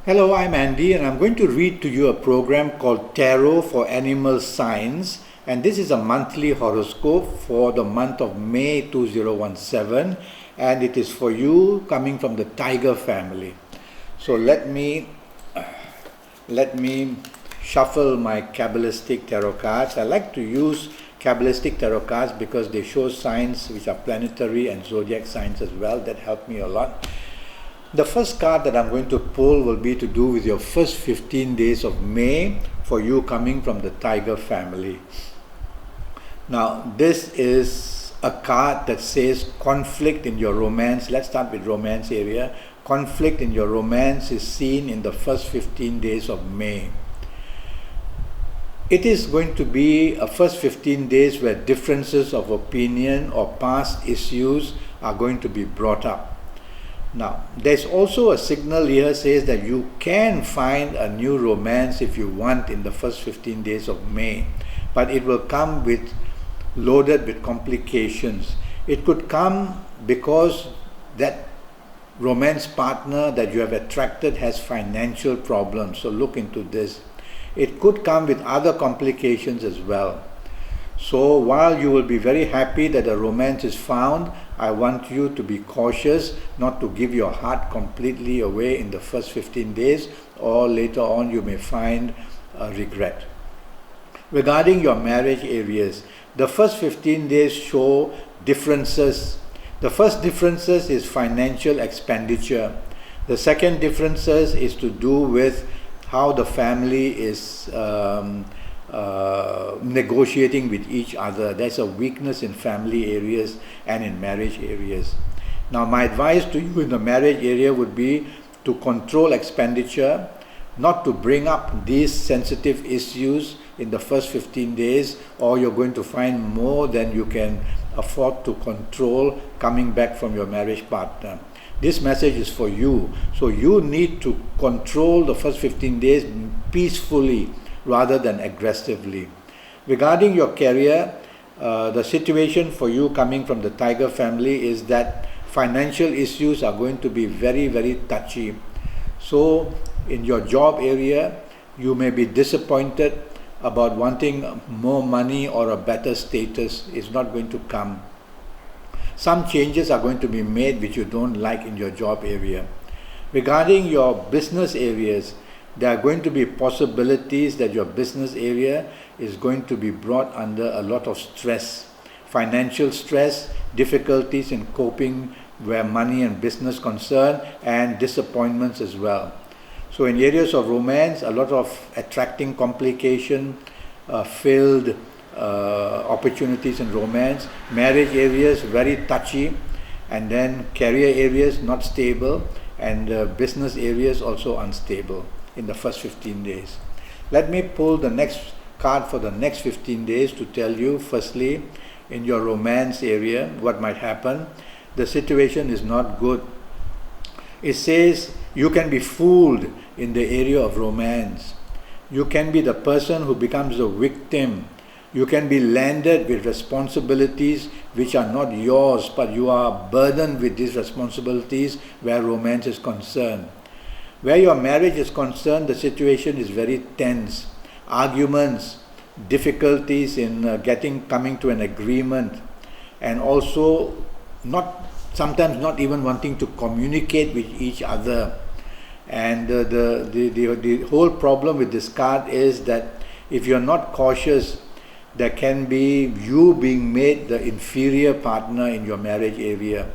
Hello, I'm Andy, and I'm going to read to you a program called Tarot for Animal Signs. And this is a monthly horoscope for the month of May 2017, and it is for you coming from the Tiger family. So let me shuffle my Kabbalistic tarot cards. I like to use Kabbalistic tarot cards because they show signs which are planetary and zodiac signs as well. That help me a lot. The first card that I'm going to pull will be to do with your first 15 days of May for you coming from the Tiger family. Now, this is a card that says conflict in your romance. Let's start with romance area. Conflict in your romance is seen in the first 15 days of May. It is going to be a first 15 days where differences of opinion or past issues are going to be brought up. Now, there's also a signal here says that you can find a new romance if you want in the first 15 days of May, but it will come loaded with complications. It could come because that romance partner that you have attracted has financial problems, so look into this. It could come with other complications as well. So while you will be very happy that a romance is found, I want you to be cautious not to give your heart completely away in the first 15 days, or later on you may find a regret. Regarding your marriage areas, the first 15 days show differences. The first differences is financial expenditure. The second differences is to do with how the family is negotiating with each other. There's a weakness in family areas and in marriage areas. Now, my advice to you in the marriage area would be to control expenditure, not to bring up these sensitive issues in the first 15 days, or you're going to find more than you can afford to control coming back from your marriage partner. This message is for you. So you need to control the first 15 days peacefully rather than aggressively. Regarding your career, the situation for you coming from the Tiger family is that financial issues are going to be very, very touchy. So in your job area, you may be disappointed about wanting more money or a better status. It's not going to come. Some changes are going to be made which you don't like in your job area. Regarding your business areas, there are going to be possibilities that your business area is going to be brought under a lot of stress, financial stress, difficulties in coping where money and business concern, and disappointments as well. So in areas of romance, a lot of attracting complication, failed opportunities in romance. Marriage areas very touchy, and then career areas not stable, and business areas also unstable in the first 15 days. Let me pull the next card for the next 15 days to tell you, firstly, in your romance area, what might happen. The situation is not good. It says you can be fooled in the area of romance. You can be the person who becomes the victim. You can be landed with responsibilities which are not yours, but you are burdened with these responsibilities where romance is concerned. Where your marriage is concerned, the situation is very tense. Arguments, difficulties in coming to an agreement, and also sometimes not even wanting to communicate with each other. And the whole problem with this card is that if you're not cautious, there can be you being made the inferior partner in your marriage area,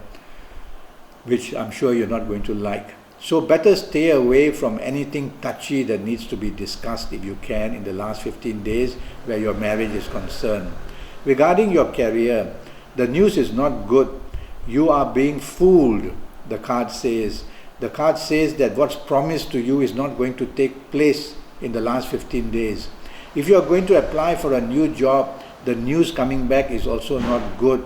which I'm sure you're not going to like. So better stay away from anything touchy that needs to be discussed if you can in the last 15 days where your marriage is concerned. Regarding your career, the news is not good. You are being fooled, the card says. The card says that what's promised to you is not going to take place in the last 15 days. If you are going to apply for a new job, the news coming back is also not good.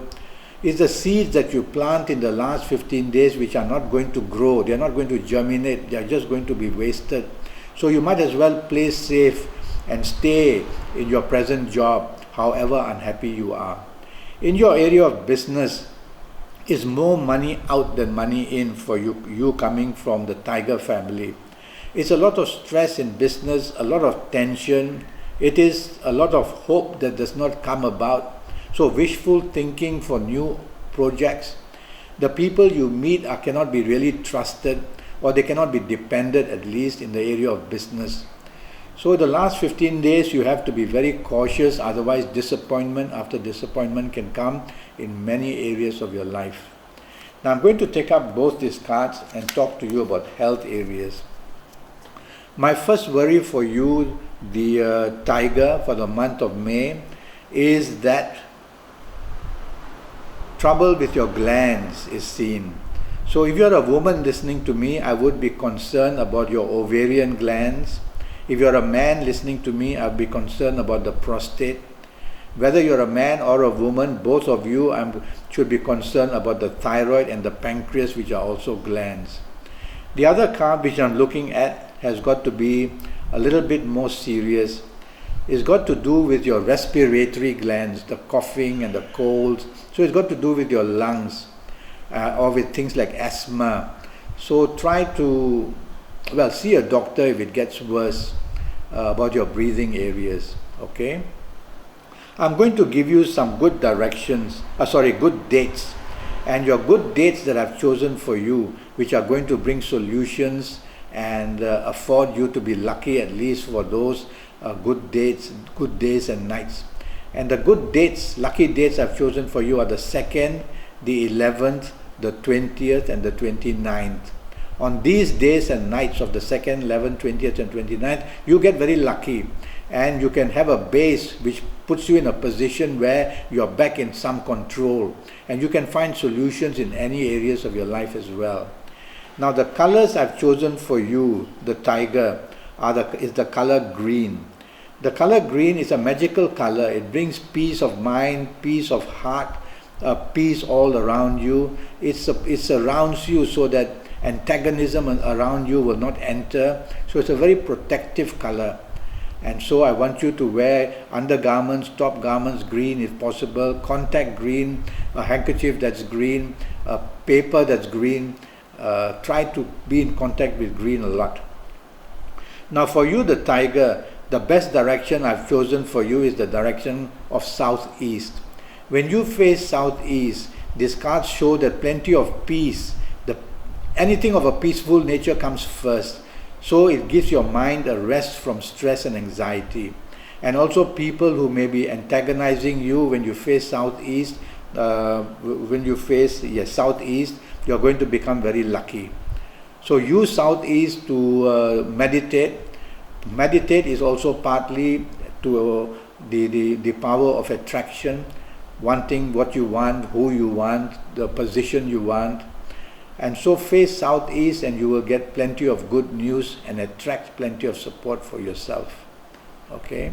It's the seeds that you plant in the last 15 days which are not going to grow. They are not going to germinate. They are just going to be wasted. So you might as well play safe and stay in your present job, however unhappy you are. In your area of business, is more money out than money in for you coming from the Tiger family. It's a lot of stress in business, a lot of tension. It is a lot of hope that does not come about. So wishful thinking for new projects. The people you meet cannot be really trusted, or they cannot be depended, at least in the area of business. So the last 15 days you have to be very cautious, otherwise disappointment after disappointment can come in many areas of your life. Now I'm going to take up both these cards and talk to you about health areas. My first worry for you, the tiger, for the month of May, is that trouble with your glands is seen. So if you're a woman listening to me, I would be concerned about your ovarian glands. If you're a man listening to me, I'll be concerned about the prostate. Whether you're a man or a woman, both of you should be concerned about the thyroid and the pancreas, which are also glands. The other card which I'm looking at has got to be a little bit more serious. It's got to do with your respiratory glands, the coughing and the colds. So it's got to do with your lungs, or with things like asthma. So try to, see a doctor if it gets worse, about your breathing areas, okay? I'm going to give you some good directions, good dates. And your good dates that I've chosen for you, which are going to bring solutions and afford you to be lucky, at least for those good days and nights. And the good dates, lucky dates I've chosen for you are the 2nd, the 11th, the 20th and the 29th. On these days and nights of the 2nd, 11th, 20th and 29th, you get very lucky, and you can have a base which puts you in a position where you're back in some control, and you can find solutions in any areas of your life as well. Now the colors I've chosen for you, the tiger, is the color green. The color green is a magical color. It brings peace of mind, peace of heart, peace all around you. It surrounds you so that antagonism around you will not enter. So it's a very protective color. And so I want you to wear undergarments, top garments green if possible, contact green, a handkerchief that's green, a paper that's green. Try to be in contact with green a lot. Now for you, the tiger, the best direction I've chosen for you is the direction of southeast. When you face southeast, these cards show that plenty of peace, anything of a peaceful nature comes first. So it gives your mind a rest from stress and anxiety. And also people who may be antagonizing you when you face southeast, southeast, you're going to become very lucky. So use southeast to meditate. Meditate is also partly to the power of attraction, wanting what you want, who you want, the position you want. And so face southeast and you will get plenty of good news and attract plenty of support for yourself. Okay?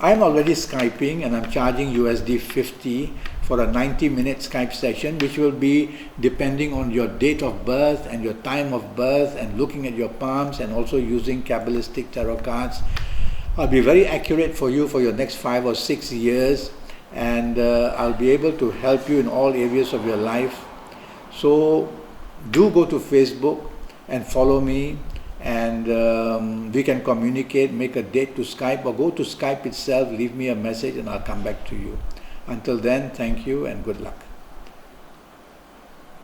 I'm already Skyping and I'm charging USD 50 for a 90-minute Skype session, which will be depending on your date of birth and your time of birth and looking at your palms and also using Kabbalistic tarot cards. I'll be very accurate for you for your next 5 or 6 years, and I'll be able to help you in all areas of your life. So do go to Facebook and follow me, and we can communicate, make a date to Skype, or go to Skype itself, leave me a message and I'll come back to you. Until then, thank you and good luck.